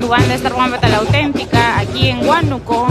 Tu banda Star One Battle Auténtica aquí en Huánuco.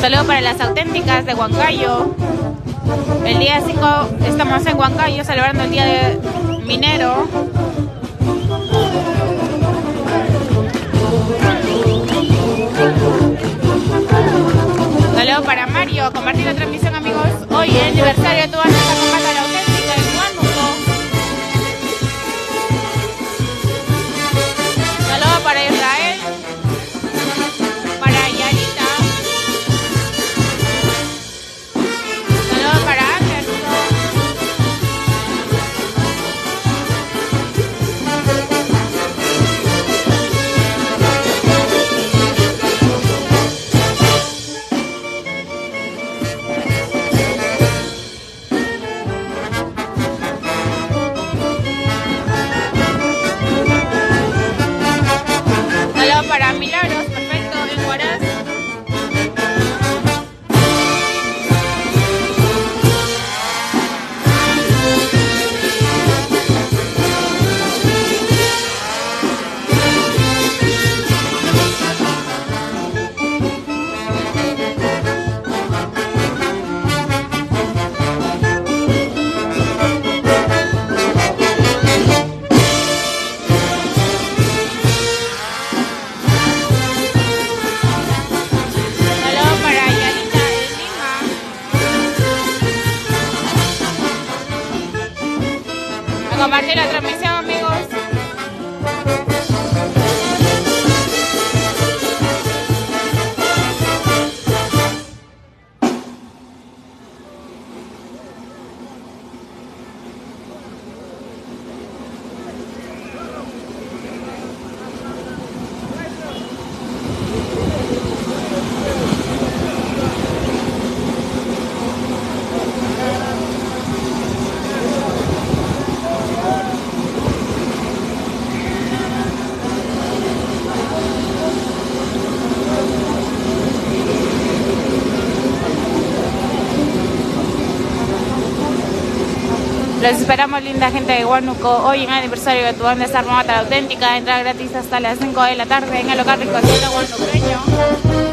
Saludo para las auténticas de Huancayo. El día 5 estamos en Huancayo celebrando el día de minero. Saludo para Mario. Compartir la transmisión, amigos. Hoy es el aniversario de tu banda Star la auténtica en Huánuco. Saludo para Israel. Para Yarita. Saludo para Anderson. Saludo para Milagros, perfecto, en Huaraz. Saludo para Yarita de Lima. A compartir la transmisión, amigos. Los esperamos, linda gente de Huánuco, hoy en el aniversario de tu banda Star Mata la Auténtica. Entrada gratis hasta las 5 de la tarde en el local Ricotito Huanuqueño.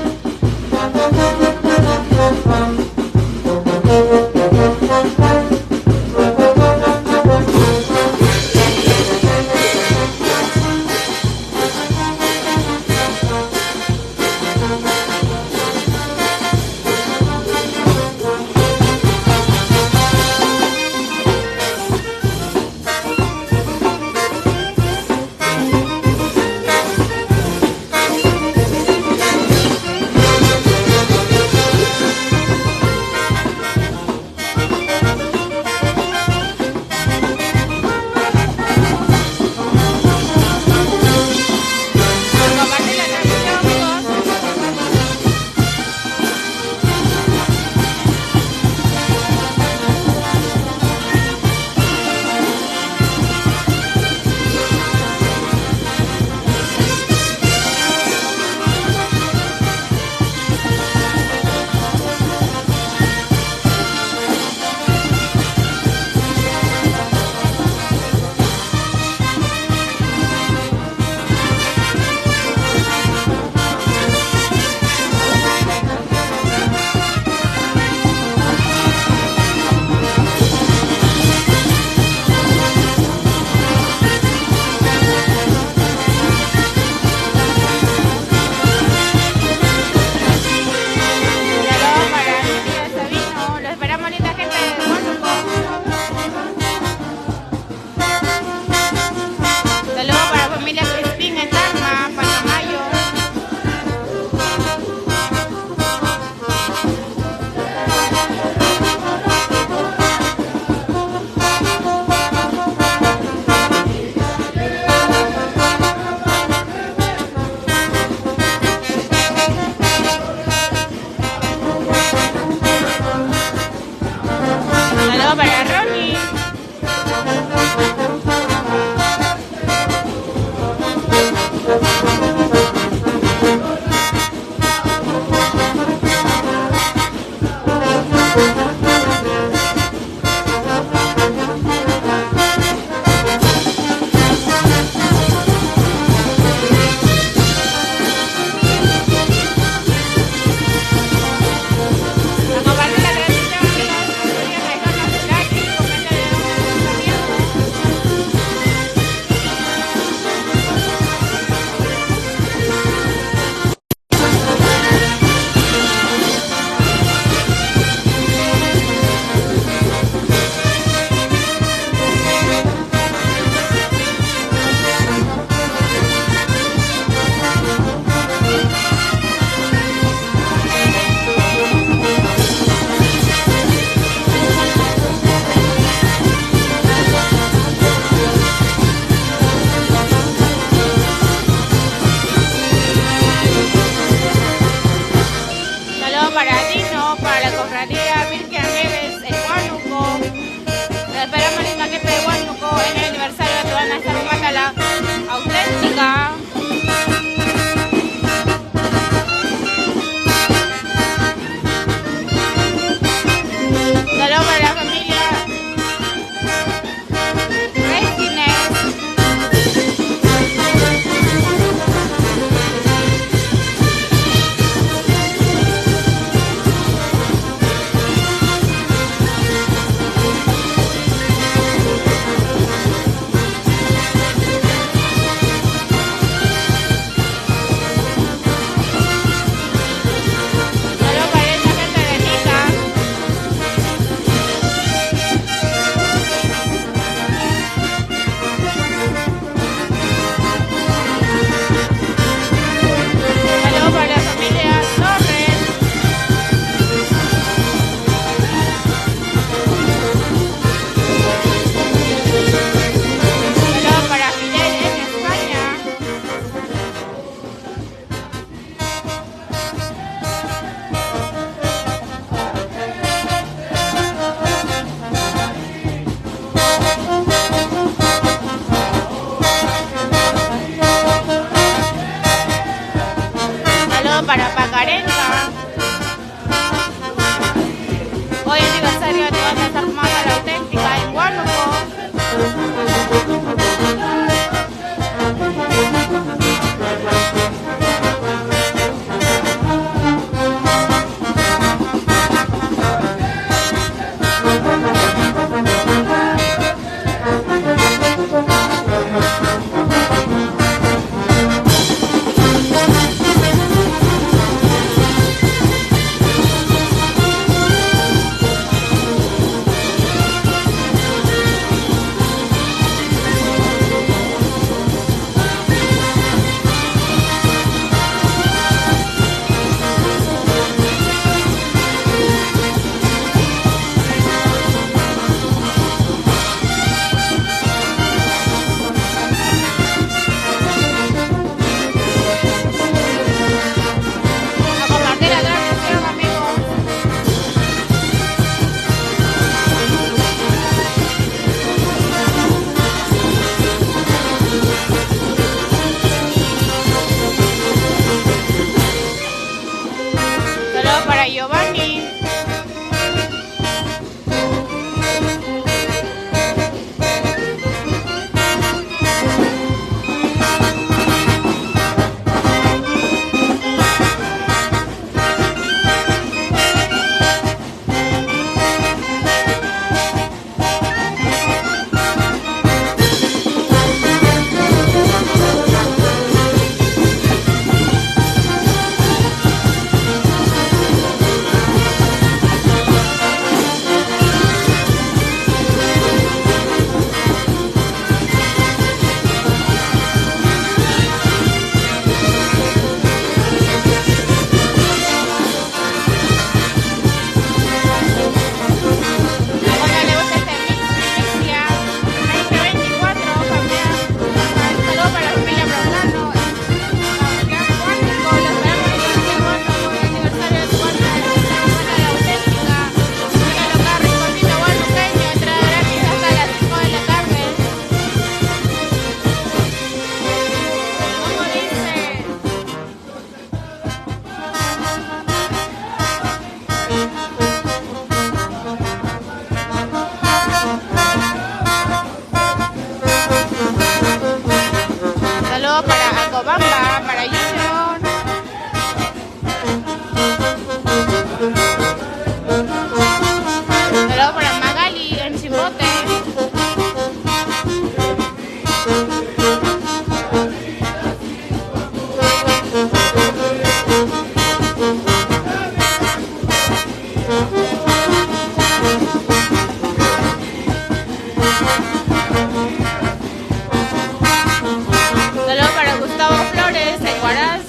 Saludos para Gustavo Flores en Huaraz.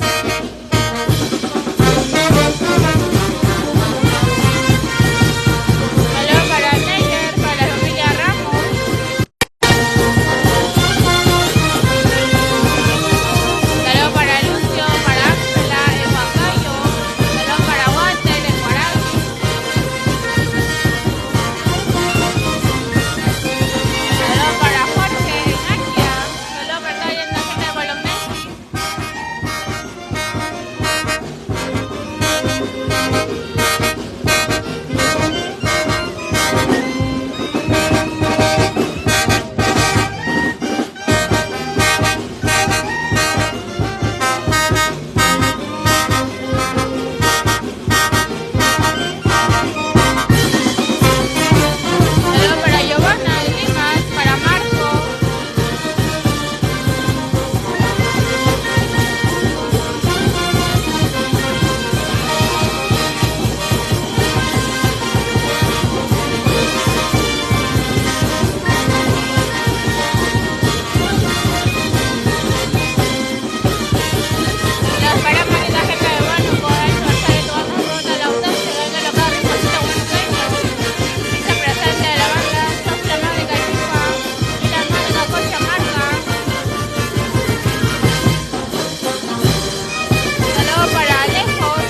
Saludos para Neyer, para la familia Ramos. Saludos para Lucio, para Ángela en Huancayo. Saludos para Walter en Huaraz. Saludos para Jorge en Asia. Saludos para toda la gente de Bolognesi. Saludos para Giovanna de Limas, para Marco. Los paramos en la gente de Huánuco, el norte de Tuano, Ronda, La Audacia, Ganga, Local, Ricosita, Huanuqueño. Vicepresidente de la banda, Sofía Mágica y FIFA, y la Mágica Cochamarca. Saludos para Alejos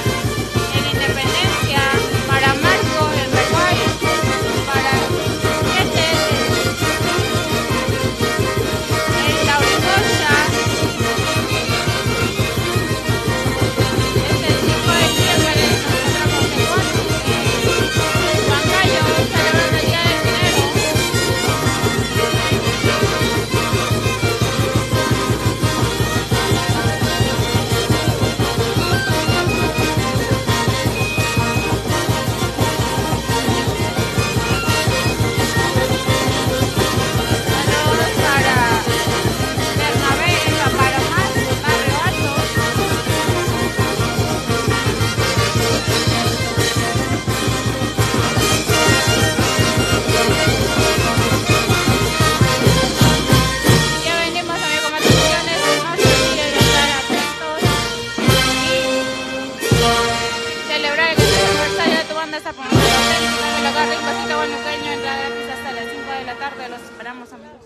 en Independencia, para Marco en Reguay, para Siete en Tauricocha. Este 5 de diciembre nos encontramos en Huancayo, celebrando el Día del Minero. Saludos para Bernabé, para Marco, Barrio Alto. Ya venimos, amigos, con más opciones. No se olviden de estar atentos y celebrar el 15 aniversario de tu banda esta promoción auténtica de la Garra y Pasito Huanuqueño. Entrada gratis hasta las 5 de la tarde. Los esperamos, amigos.